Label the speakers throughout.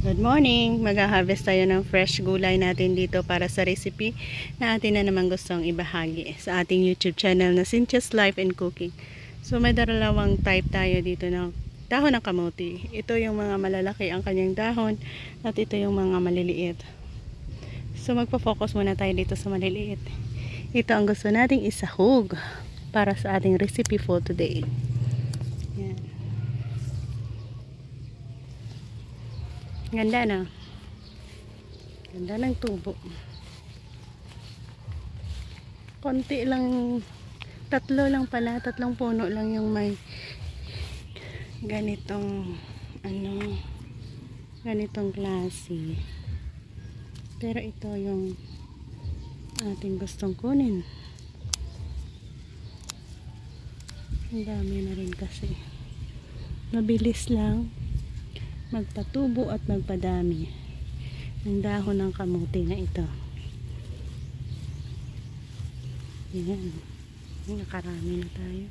Speaker 1: Good morning! Mag-harvest tayo ng fresh gulay natin dito para sa recipe na atin na naman gustong ibahagi sa ating YouTube channel na Cynthia's Life and Cooking. So may dalawang type tayo dito ng dahon ng kamuti. Ito yung mga malalaki ang kanyang dahon at ito yung mga maliliit. So magpo-focus muna tayo dito sa maliliit. Ito ang gusto nating isahog para sa ating recipe for today. Yan. Ganda na. Ganda ng tubo. Konti lang, tatlo lang pala, tatlong puno lang yung may ganitong ganitong klase. Pero ito yung ating gustong kunin. Ang dami na rin kasi. Mabilis lang magpatubo at magpadami ng dahon ng kamuti na ito. Yan. Nakarami na tayo.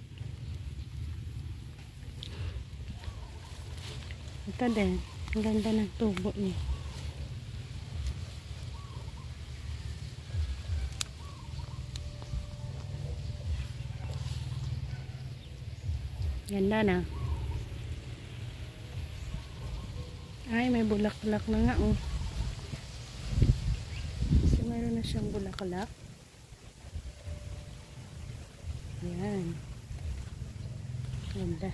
Speaker 1: Ito din. Ang ganda ng tubo niya. Ganda na. Ay, may bulak-bulak na nga, oh. So, mayroon na siyang bulak-bulak. Yan. Ganda.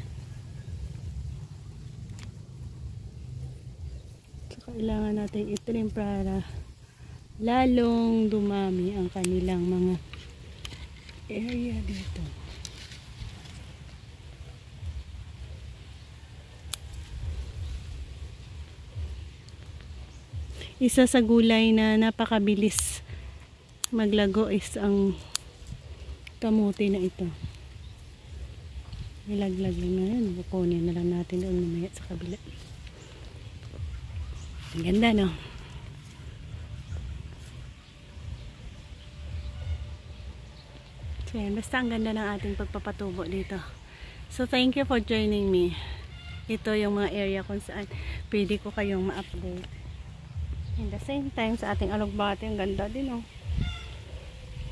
Speaker 1: So, kailangan natin itanim para lalong dumami ang kanilang mga area dito. Isa sa gulay na napakabilis maglago is ang kamuti na ito. Nilaglag lang na yun. Kukunin na lang natin doon mamaya sa kabila. Ang ganda, no? So yan, basta ang ganda ng ating pagpapatubo dito. So thank you for joining me. Ito yung mga area kung saan pwede ko kayong ma-update. In the same time, sa ating alugbate, ang ganda din, oh.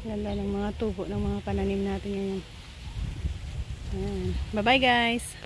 Speaker 1: Ganda ng mga tubo ng mga pananim natin ngayon. Bye bye, guys!